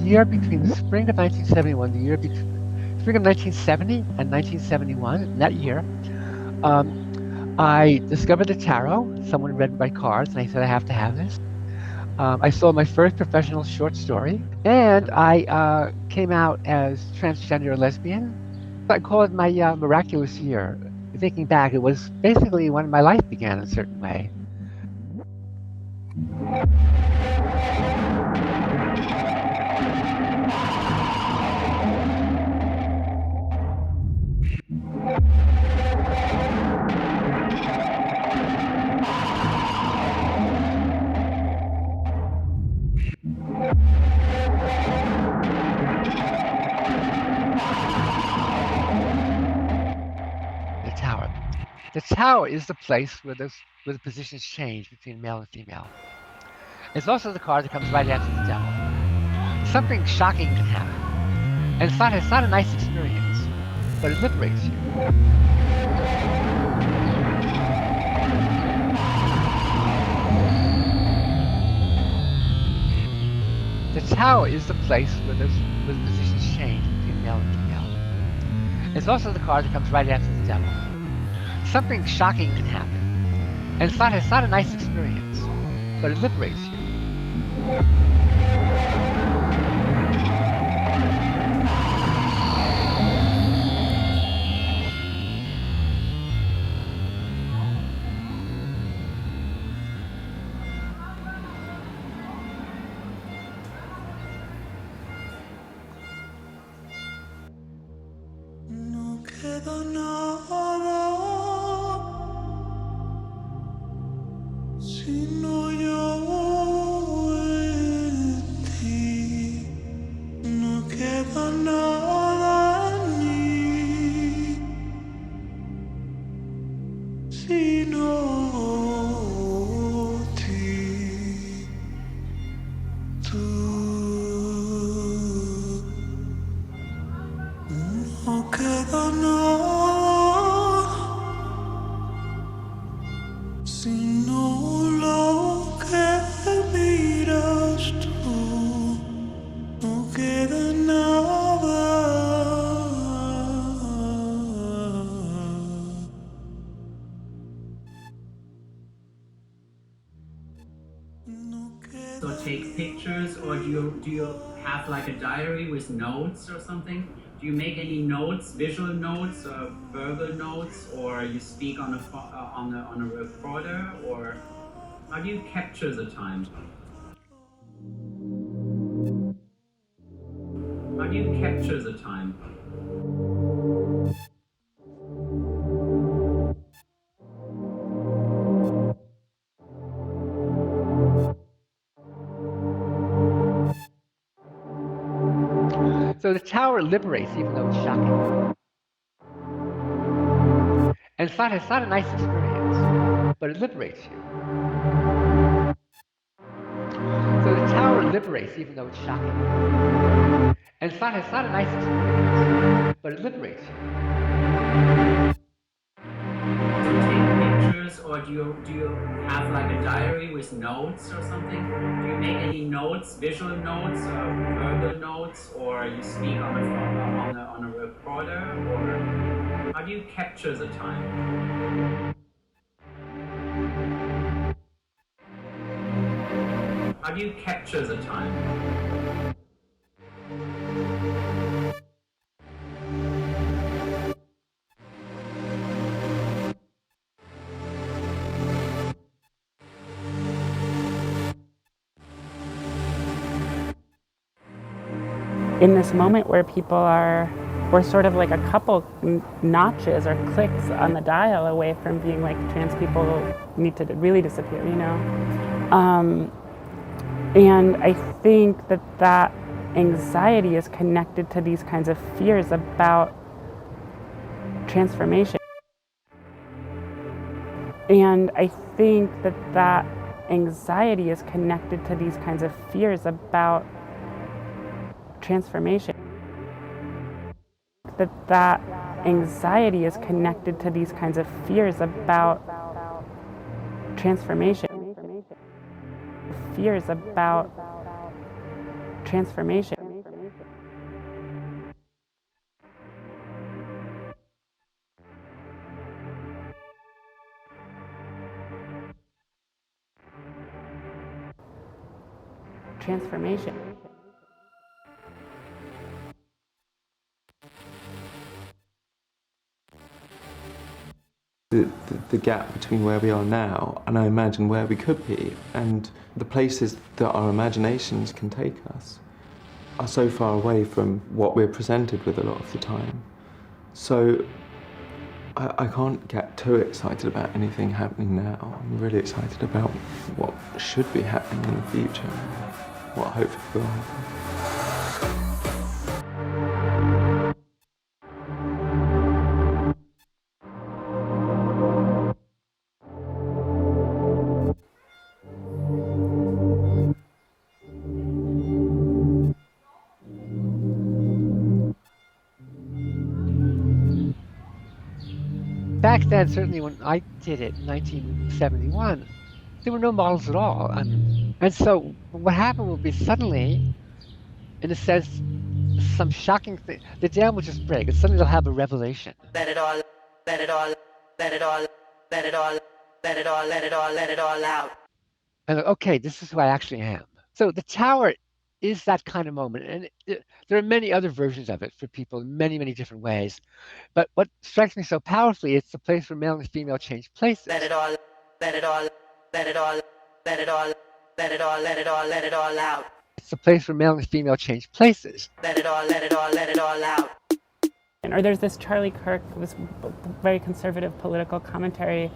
year between the spring of 1971, the year between spring of 1970 and 1971, that year, um, I discovered the tarot. Someone read my cards, and I said, I have to have this. I sold my first professional short story, and I came out as transgender lesbian. I call it my miraculous year. Thinking back, it was basically when my life began in a certain way. The tower. The tower is the place where the positions change between male and female. It's also the card that comes right after the devil. Something shocking can happen, and it's not a nice experience, but it liberates you. The tower is the place where the positions change between male and female. It's also the card that comes right after the devil. Something shocking can happen, and it's not a nice experience, but it liberates you. So take pictures, or do you have like a diary with notes or something? Do you make any notes, visual notes, or verbal notes, or you speak on a recorder, or how do you capture the time? How do you capture the time? So the tower liberates even though it's shocking. And it's not a nice experience, but it liberates you. So the tower liberates even though it's shocking. And it's not a nice experience, but it liberates you. So take pictures, or do you have like a diary with notes or something? Do you make any notes, visual notes, or verbal notes, or you speak on a recorder, or how do you capture the time? How do you capture the time? In this moment where we're sort of like a couple notches or clicks on the dial away from being like trans people need to really disappear, you know? And I think that anxiety is connected to these kinds of fears about transformation. And I think that anxiety is connected to these kinds of fears about transformation. That anxiety is connected to these kinds of fears about transformation. Fears about transformation. transformation. The gap between where we are now and I imagine where we could be, and the places that our imaginations can take us, are so far away from what we're presented with a lot of the time. So I can't get too excited about anything happening now. I'm really excited about what should be happening in the future, what hopefully will happen. Back then, certainly when I did it in 1971, there were no models at all. And so what happened will be suddenly, in a sense, some shocking thing, the dam will just break and suddenly they'll have a revelation. Let it all, let it all, let it all, let it all, let it all, let it all, let it all out. And okay, this is who I actually am. So the tower is that kind of moment. And there are many other versions of it for people in many, many different ways. But what strikes me so powerfully, it's the place where male and female change places. Let it all, let it all, let it all, let it all, let it all, let it all, let it all out. It's the place where male and female change places. Let it all, let it all, let it all out. Or there's this Charlie Kirk, this very conservative political commentary.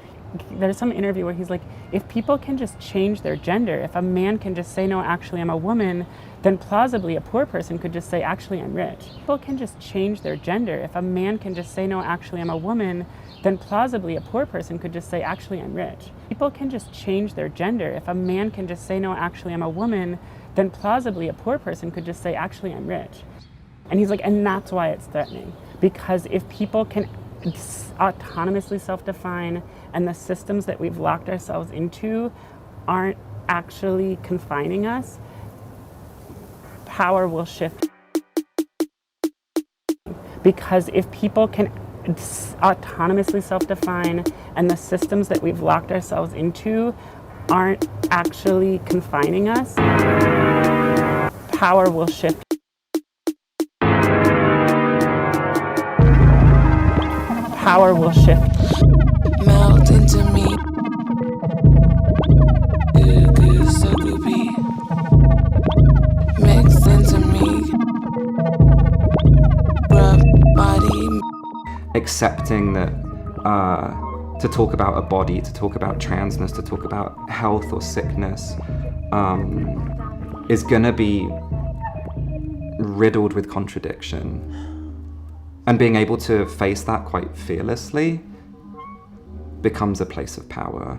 There's some interview where he's like, if people can just change their gender, if a man can just say, no, actually I'm a woman, then plausibly a poor person could just say, actually I'm rich. People can just change their gender. If a man can just say, no, actually I'm a woman, then plausibly a poor person could just say, actually I'm rich. People can just change their gender. If a man can just say, no, actually I'm a woman, then plausibly a poor person could just say, actually I'm rich. And he's like, and that's why it's threatening. Because if people can autonomously self-define and the systems that we've locked ourselves into aren't actually confining us, power will shift. Because if people can autonomously self-define and the systems that we've locked ourselves into aren't actually confining us, power will shift. Power will shift. Melt into me. Good, so goopy. Mix into me. Rub body. Accepting that to talk about a body, to talk about transness, to talk about health or sickness is gonna be riddled with contradiction. And being able to face that quite fearlessly becomes a place of power.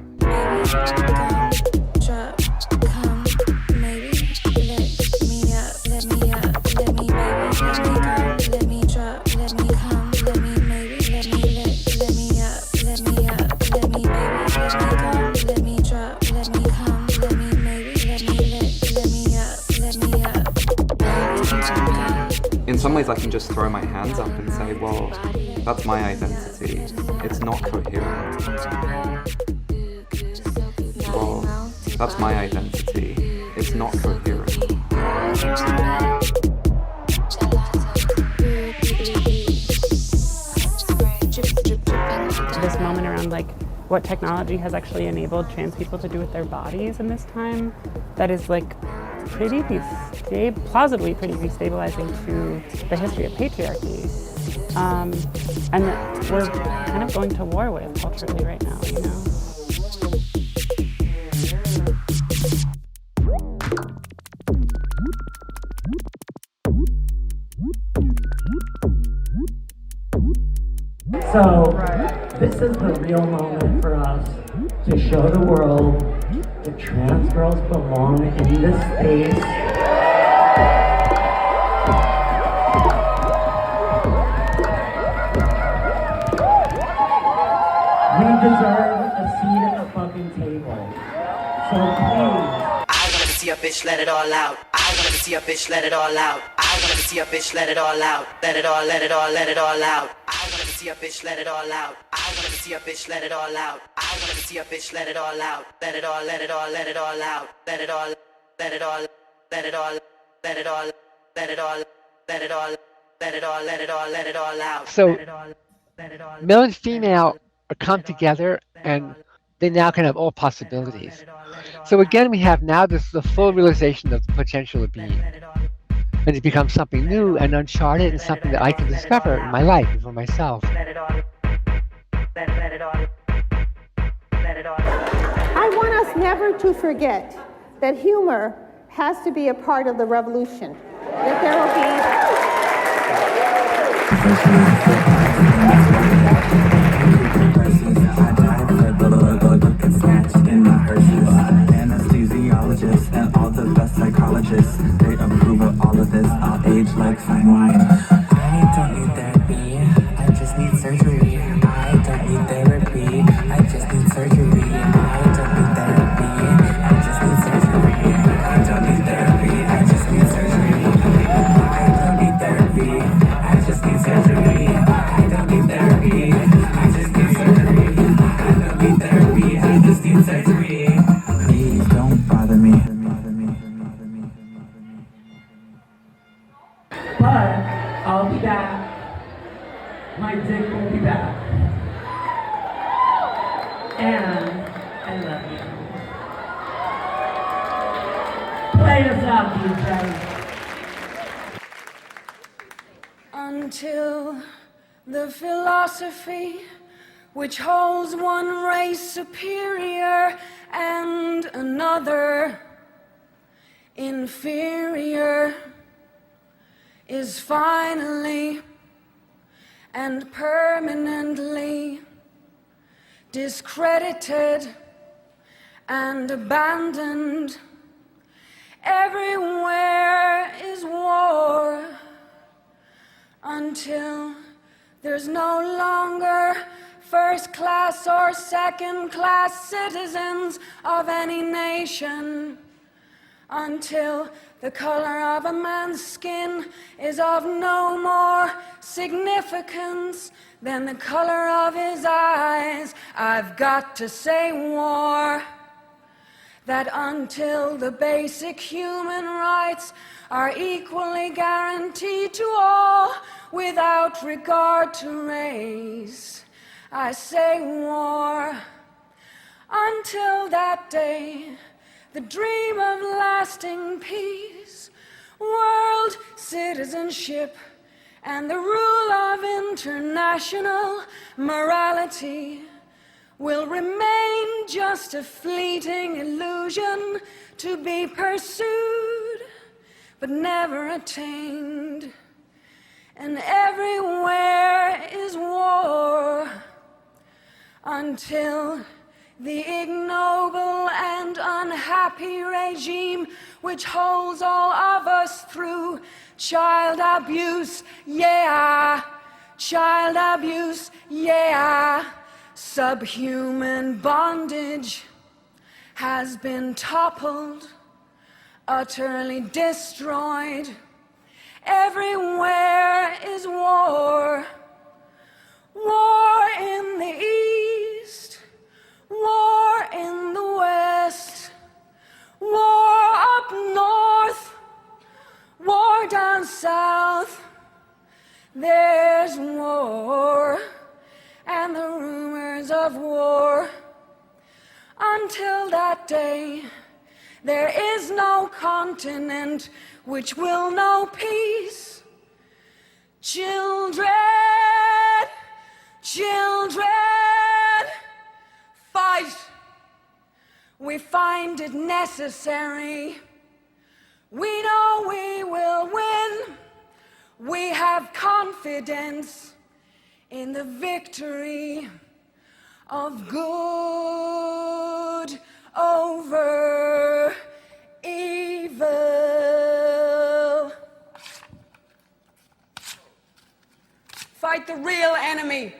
In some ways I can just throw my hands up and say, well, that's my identity. It's not coherent. Well, that's my identity. It's not coherent. This moment around like what technology has actually enabled trans people to do with their bodies in this time, that is like plausibly pretty destabilizing to the history of patriarchy, and that we're kind of going to war with culturally right now, you know? So, this is the real moment for us to show the world that trans girls belong in this space. We deserve a seat at the fucking table. So please. I wanna see a bitch let it all out. I wanna see a bitch let it all out. I wanna see a bitch let it all out. Let it all, let it all, let it all out. I wanna see a bitch let it all out. I wanna see a bitch let it all out. I wanna see a bitch let it all out. Let it all, let it all, let it all out. Let it all, let it all, let it all, let it all, let it all, let it all, let it all, let it all, let it all out. So male and female come together and they now can have all possibilities. So again, we have now the full realization of the potential of being. And it becomes something new and uncharted and something that I can discover in my life and for myself. I want us never to forget that humor has to be a part of the revolution. That there will be... Anesthesiologists and all the best psychologists, they approve of all of this. I'll age like fine wine. I don't need therapy, I just need surgery. I don't need therapy, I just need surgery. I don't need therapy, I just need surgery. I don't need therapy, I just need surgery. I don't need therapy, I just need surgery. I don't need therapy, I just need surgery. I don't need therapy, I just need surgery. Please don't bother me. But I'll be back. My dick will be back. And I love you. Play us out, DJ. Until the philosophy which holds one race superior and another inferior is finally and permanently discredited and abandoned. Everywhere is war until there's no longer first class or second class citizens of any nation, until the color of a man's skin is of no more significance than the color of his eyes. I've got to say war. That until the basic human rights are equally guaranteed to all without regard to race, I say war. Until that day, the dream of lasting peace, world citizenship, and the rule of international morality will remain just a fleeting illusion to be pursued but never attained. And everywhere is war until the ignoble and unhappy regime which holds all of us through child abuse, yeah, child abuse, yeah, subhuman bondage has been toppled, utterly destroyed. Everywhere is war, war in the east, war in the west, war up north, war down south. There's war and the rumors of war. Until that day, there is no continent which will know peace. Children, children, fight. We find it necessary. We know we will win. We have confidence in the victory of good over evil. Fight the real enemy.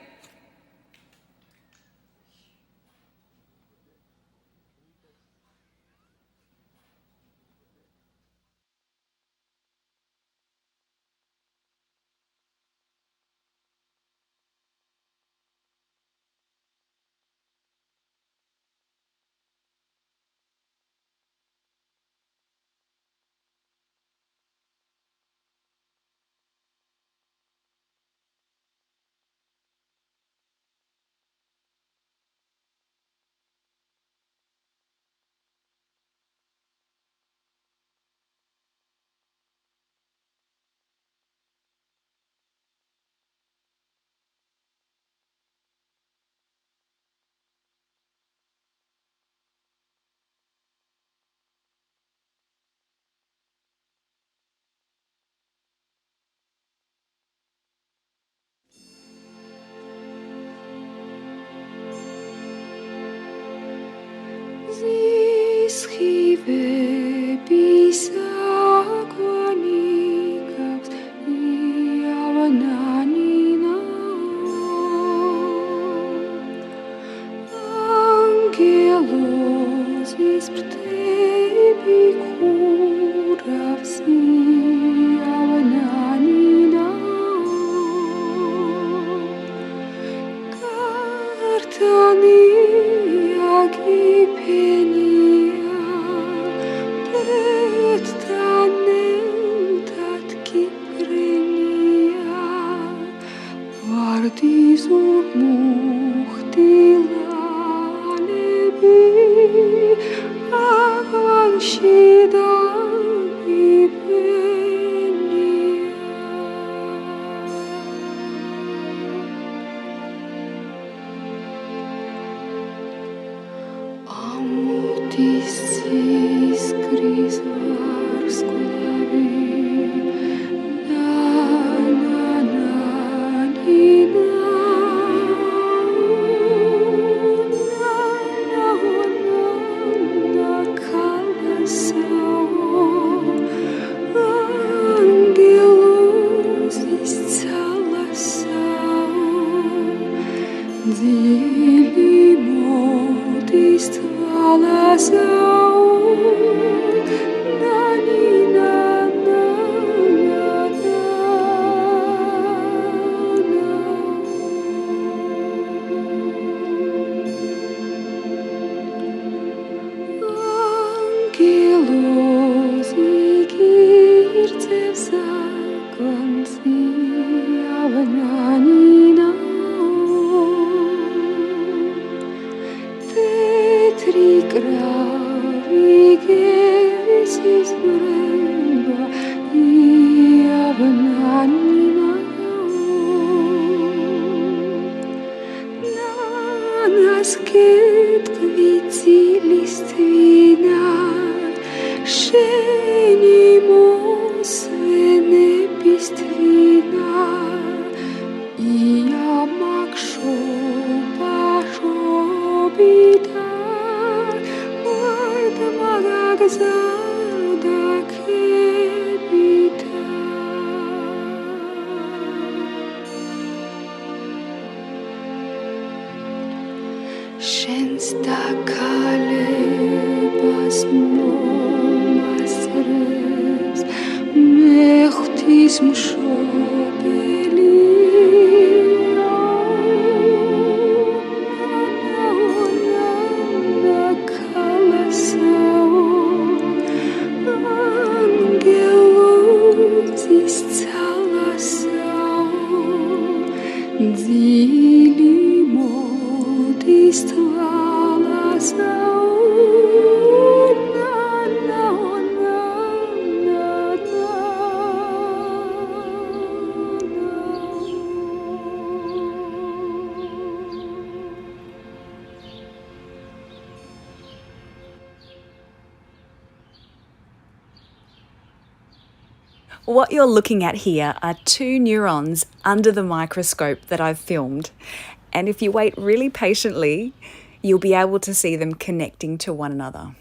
What you're looking at here are two neurons under the microscope that I've filmed. And if you wait really patiently, you'll be able to see them connecting to one another.